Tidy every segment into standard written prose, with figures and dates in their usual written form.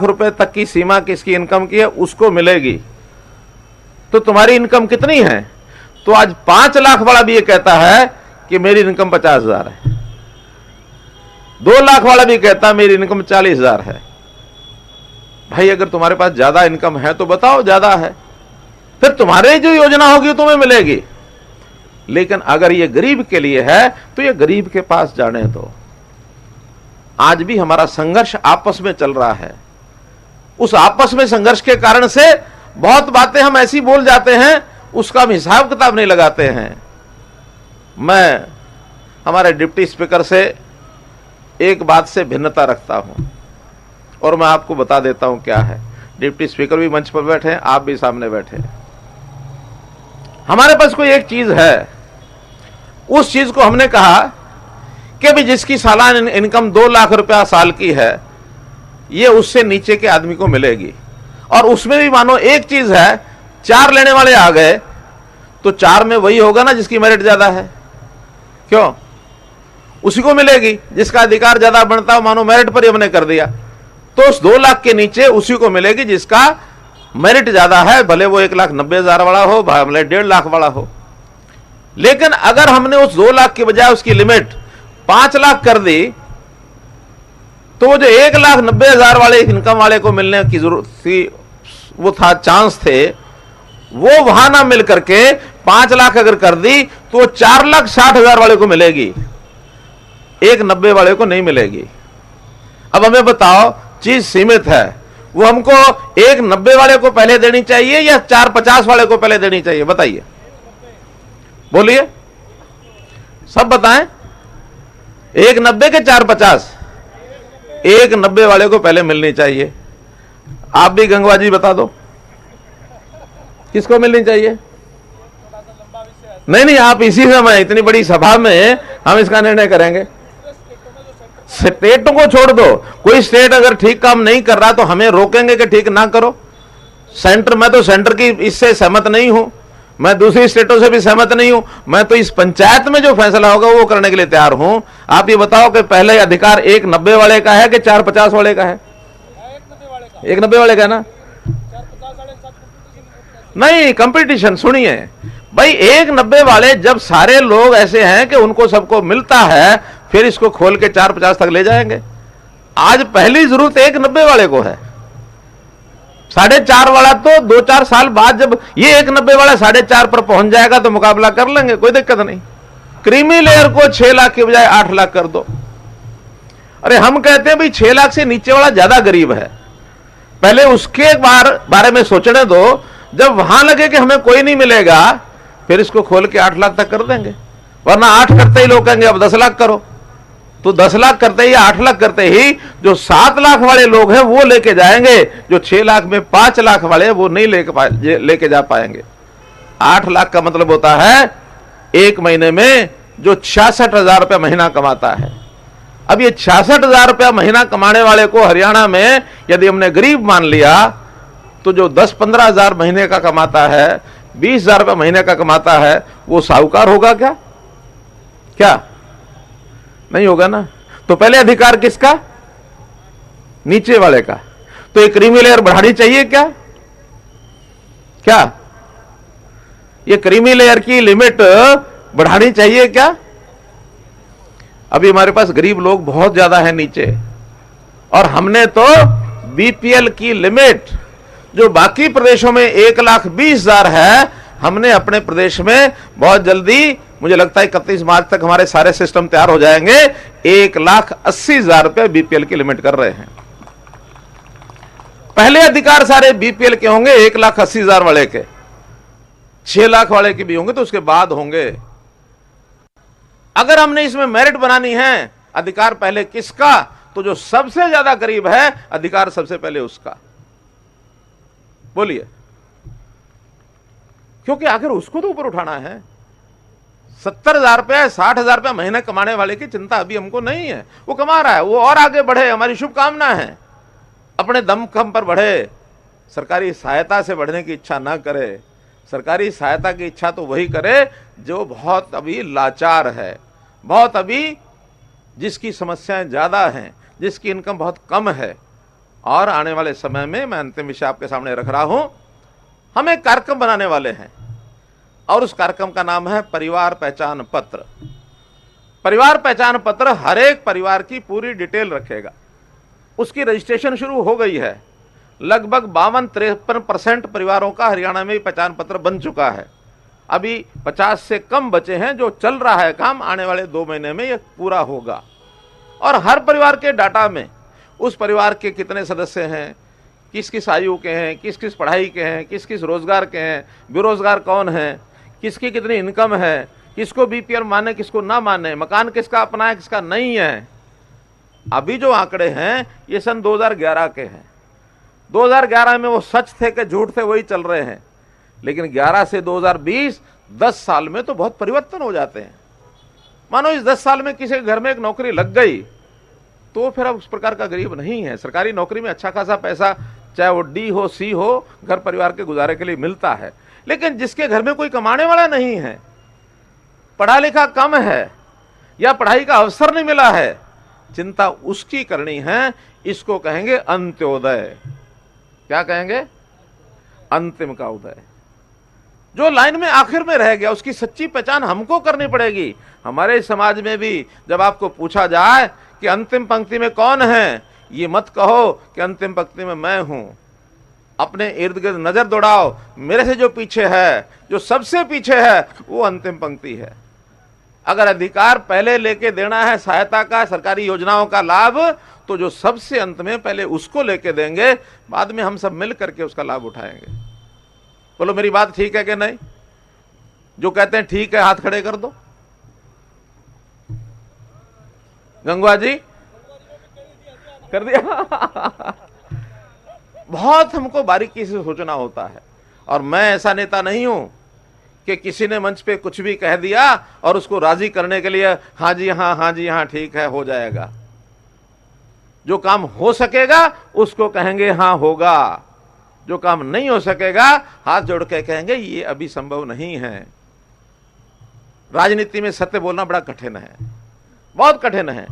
रुपए तक की सीमा किसकी इनकम की है उसको मिलेगी। तो तुम्हारी इनकम कितनी है? तो आज 5 लाख वाला भी ये कहता है कि मेरी इनकम 50,000 है, 2 लाख वाला भी कहता है मेरी इनकम 40,000 है। भाई अगर तुम्हारे पास ज्यादा इनकम है तो बताओ ज्यादा है, फिर तुम्हारे जो योजना होगी तुम्हें मिलेगी। लेकिन अगर ये गरीब के लिए है तो ये गरीब के पास जाने दो। आज भी हमारा संघर्ष आपस में चल रहा है। उस आपस में संघर्ष के कारण से बहुत बातें हम ऐसी बोल जाते हैं, उसका हम हिसाब किताब नहीं लगाते हैं। मैं हमारे डिप्टी स्पीकर से एक बात से भिन्नता रखता हूं और मैं आपको बता देता हूं क्या है। डिप्टी स्पीकर भी मंच पर बैठे हैं, आप भी सामने बैठे हैं। हमारे पास कोई एक चीज है, उस चीज को हमने कहा कि भी जिसकी सालाना इनकम 2 लाख रुपया साल की है ये उससे नीचे के आदमी को मिलेगी। और उसमें भी मानो एक चीज है, 4 लेने वाले आ गए तो 4 में वही होगा ना जिसकी मेरिट ज्यादा है। क्यों? उसी को मिलेगी जिसका अधिकार ज्यादा बनता हो। मानो मेरिट पर ही हमने कर दिया तो उस 2 लाख के नीचे उसी को मिलेगी जिसका मेरिट ज्यादा है, भले वो 1,90,000 वाला हो, भले 1.5 लाख वाला हो। लेकिन अगर हमने उस 2 लाख के बजाय उसकी लिमिट 5 लाख कर दी तो वो जो 1,90,000 वाले इनकम वाले को मिलने की जरूरत थी, वो था चांस थे, वो वहां ना मिल करके 5 लाख अगर कर दी तो वो 4,60,000 वाले को मिलेगी, 1,90,000 वाले को नहीं मिलेगी। अब हमें बताओ, चीज सीमित है, वो हमको 1,90,000 वाले को पहले देनी चाहिए या 4,50 वाले को पहले देनी चाहिए? बताइए, बोलिए, सब बताएं। 1,90,000 के 4,50? 1,90,000 वाले को पहले मिलनी चाहिए। आप भी गंगवा जी बता दो किसको मिलनी चाहिए? नहीं, आप इसी समय इतनी बड़ी सभा में हम इसका निर्णय करेंगे। स्टेटों को छोड़ दो, कोई स्टेट अगर ठीक काम नहीं कर रहा तो हमें रोकेंगे कि ठीक ना करो। सेंटर, मैं तो सेंटर की इससे सहमत नहीं हूं, मैं दूसरी स्टेटों से भी सहमत नहीं हूं। मैं तो इस पंचायत में जो फैसला होगा वो करने के लिए तैयार हूं। आप ये बताओ कि पहले अधिकार 1,90,000 वाले का है कि 4,50 वाले का है? 1,90,000 वाले का है ना? नहीं, कंपटीशन सुनिए भाई, 1,90,000 वाले जब सारे लोग ऐसे हैं कि उनको सबको मिलता है, फिर इसको खोल के 4,50 तक ले जाएंगे। आज पहली जरूरत 1,90,000 वाले को है। 4.5 वाला तो 2-4 साल बाद जब ये 1,90,000 वाला 4.5 पर पहुंच जाएगा तो मुकाबला कर लेंगे, कोई दिक्कत नहीं। क्रीमी लेयर को 6 लाख के बजाय 8 लाख कर दो। अरे हम कहते हैं भाई 6 लाख से नीचे वाला ज्यादा गरीब है, पहले उसके बारे में सोचने दो। जब वहां लगे कि हमें कोई नहीं मिलेगा फिर इसको खोल के 8 लाख तक कर देंगे। वरना 8 करते ही लोग कहेंगे अब 10 लाख करो, तो 10 लाख करते ही या 8 लाख करते ही जो 7 लाख वाले लोग हैं वो लेके जाएंगे, जो 6 लाख में 5 लाख वाले वो नहीं लेके जा पाएंगे। 8 लाख का मतलब होता है एक महीने में जो 66,000 रुपया महीना कमाता है। अब ये 66,000 रुपया महीना कमाने वाले को हरियाणा में यदि हमने गरीब मान लिया तो जो 10-15 हजार महीने का कमाता है, 20,000 रुपया महीने का कमाता है, वो साहूकार होगा क्या? क्या नहीं होगा ना। तो पहले अधिकार किसका? नीचे वाले का। तो एक क्रीमी लेयर बढ़ानी चाहिए क्या? क्या ये क्रीमी लेयर की लिमिट बढ़ानी चाहिए क्या? अभी हमारे पास गरीब लोग बहुत ज्यादा है नीचे, और हमने तो बीपीएल की लिमिट जो बाकी प्रदेशों में 1,20,000 है, हमने अपने प्रदेश में बहुत जल्दी, मुझे लगता है 31 मार्च तक हमारे सारे सिस्टम तैयार हो जाएंगे, 1,80,000 रुपए बीपीएल की लिमिट कर रहे हैं। पहले अधिकार सारे बीपीएल के होंगे 1,80,000 वाले के, 6 लाख वाले के भी होंगे तो उसके बाद होंगे। अगर हमने इसमें मेरिट बनानी है, अधिकार पहले किसका? तो जो सबसे ज्यादा गरीब है अधिकार सबसे पहले उसका। बोलिए, क्योंकि आखिर उसको तो ऊपर उठाना है। 70,000 रुपया 60,000 रुपया महीने कमाने वाले की चिंता अभी हमको नहीं है, वो कमा रहा है, वो और आगे बढ़े, हमारी शुभकामना है। अपने दमखम पर बढ़े, सरकारी सहायता से बढ़ने की इच्छा ना करे। सरकारी सहायता की इच्छा तो वही करे जो बहुत अभी लाचार है, बहुत अभी जिसकी समस्याएं ज्यादा हैं, जिसकी इनकम बहुत कम है, और आने वाले समय में मैं अंतिम विषय आपके सामने रख रहा हूं, हम एक कार्यक्रम बनाने वाले हैं और उस कार्यक्रम का नाम है परिवार पहचान पत्र। परिवार पहचान पत्र हर एक परिवार की पूरी डिटेल रखेगा। उसकी रजिस्ट्रेशन शुरू हो गई है। लगभग 52-53% परिवारों का हरियाणा में पहचान पत्र बन चुका है। अभी 50 से कम बचे हैं, जो चल रहा है काम। आने वाले 2 महीने में यह पूरा होगा और हर परिवार के डाटा में उस परिवार के कितने सदस्य हैं, किस किस आयु के हैं, किस किस पढ़ाई के हैं, किस किस रोजगार के हैं, बेरोजगार कौन है, किसकी कितनी इनकम है, किसको बीपीएल माने किसको ना माने, मकान किसका अपना है किसका नहीं है। अभी जो आंकड़े हैं ये सन 2011 के हैं। 2011 में वो सच थे कि झूठ थे वही चल रहे हैं, लेकिन 11 से 2020 10 साल में तो बहुत परिवर्तन हो जाते हैं। मानो इस 10 साल में किसी के घर में एक नौकरी लग गई तो फिर अब उस प्रकार का गरीब नहीं है। सरकारी नौकरी में अच्छा खासा पैसा, चाहे वो डी हो सी हो, घर परिवार के गुजारे के लिए मिलता है। लेकिन जिसके घर में कोई कमाने वाला नहीं है, पढ़ा लिखा कम है या पढ़ाई का अवसर नहीं मिला है, चिंता उसकी करनी है। इसको कहेंगे अंत्योदय। क्या कहेंगे? अंतिम का उदय। जो लाइन में आखिर में रह गया उसकी सच्ची पहचान हमको करनी पड़ेगी। हमारे समाज में भी जब आपको पूछा जाए कि अंतिम पंक्ति में कौन है, ये मत कहो कि अंतिम पंक्ति में मैं हूं। अपने इर्द गिर्द नजर दौड़ाओ, मेरे से जो पीछे है, जो सबसे पीछे है, वो अंतिम पंक्ति है। अगर अधिकार पहले लेके देना है सहायता का, सरकारी योजनाओं का लाभ, तो जो सबसे अंत में पहले उसको लेके देंगे, बाद में हम सब मिल करके उसका लाभ उठाएंगे। बोलो मेरी बात ठीक है कि नहीं? जो कहते हैं ठीक है हाथ खड़े कर दो। गंगवा जी कर दिया। बहुत हमको बारीकी से सोचना होता है। और मैं ऐसा नेता नहीं हूं कि किसी ने मंच पे कुछ भी कह दिया और उसको राजी करने के लिए हाँ जी हाँ ठीक है हो जाएगा। जो काम हो सकेगा उसको कहेंगे हाँ होगा, जो काम नहीं हो सकेगा हाथ जोड़ के कहेंगे ये अभी संभव नहीं है। राजनीति में सत्य बोलना बड़ा कठिन है, बहुत कठिन है,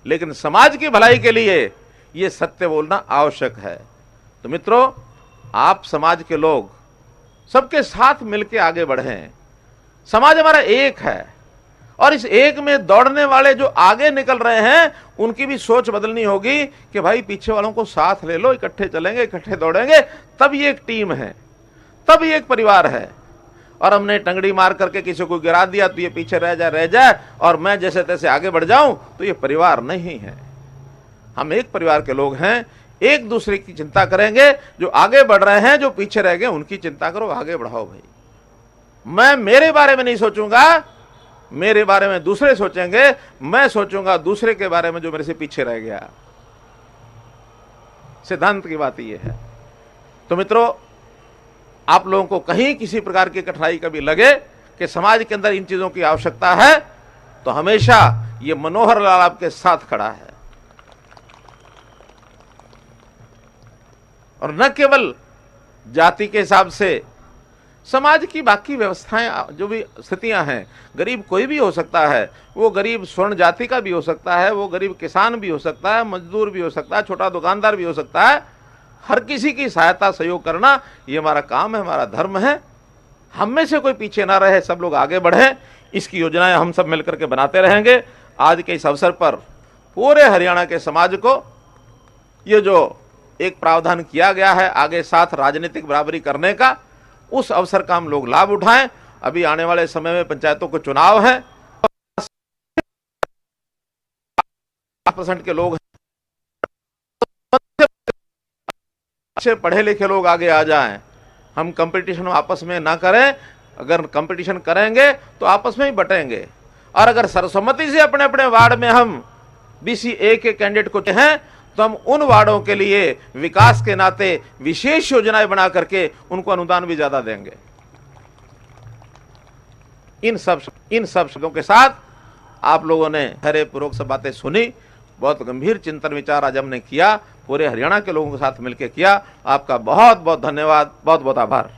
लेकिन समाज की भलाई के लिए यह सत्य बोलना आवश्यक है। तो मित्रों, आप समाज के लोग सबके साथ मिलकर आगे बढ़ें। समाज हमारा एक है और इस एक में दौड़ने वाले जो आगे निकल रहे हैं उनकी भी सोच बदलनी होगी कि भाई पीछे वालों को साथ ले लो, इकट्ठे चलेंगे, इकट्ठे दौड़ेंगे, तब ये एक टीम है, तब ये एक परिवार है। और हमने टंगड़ी मार करके किसी को गिरा दिया तो ये पीछे रह जाए और मैं जैसे तैसे आगे बढ़ जाऊं, तो ये परिवार नहीं है। हम एक परिवार के लोग हैं, एक दूसरे की चिंता करेंगे। जो आगे बढ़ रहे हैं, जो पीछे रह गए, उनकी चिंता करो, आगे बढ़ाओ भाई। मैं मेरे बारे में नहीं सोचूंगा, मेरे बारे में दूसरे सोचेंगे, मैं सोचूंगा दूसरे के बारे में जो मेरे से पीछे रह गया। सिद्धांत की बात यह है। तो मित्रों, आप लोगों को कहीं किसी प्रकार की कठिनाई कभी लगे कि समाज के अंदर इन चीजों की आवश्यकता है, तो हमेशा ये मनोहर लाल आपके साथ खड़ा है। और न केवल जाति के हिसाब से, समाज की बाकी व्यवस्थाएं जो भी स्थितियां हैं, गरीब कोई भी हो सकता है। वो गरीब स्वर्ण जाति का भी हो सकता है, वो गरीब किसान भी हो सकता है, मजदूर भी हो सकता है, छोटा दुकानदार भी हो सकता है। हर किसी की सहायता सहयोग करना ये हमारा काम है, हमारा धर्म है। हम में से कोई पीछे ना रहे, सब लोग आगे बढ़े। इसकी योजनाएं हम सब मिलकर के बनाते रहेंगे। आज के इस अवसर पर पूरे हरियाणा के समाज को ये जो एक प्रावधान किया गया है आगे साथ राजनीतिक बराबरी करने का, उस अवसर का हम लोग लाभ उठाएं। अभी आने वाले समय में पंचायतों को चुनाव है, 5% के लोग अच्छे पढ़े लिखे लोग आगे आ जाएं। हम कंपटीशन आपस में ना करें। अगर कंपटीशन करेंगे तो आपस में ही बटेंगे। और अगर सर्वसम्मति से अपने अपने वार्ड में हम BCA के कैंडिडेट को हैं, तो हम उन वार्डों के लिए विकास के नाते विशेष योजनाएं बना करके उनको अनुदान भी ज्यादा देंगे। इन सब शब्दों के साथ आप लोगों ने धैर्य पूर्वक सब बातें सुनी। बहुत गंभीर चिंतन विचार आज हमने किया, पूरे हरियाणा के लोगों के साथ मिलकर किया। आपका बहुत बहुत धन्यवाद, बहुत बहुत आभार।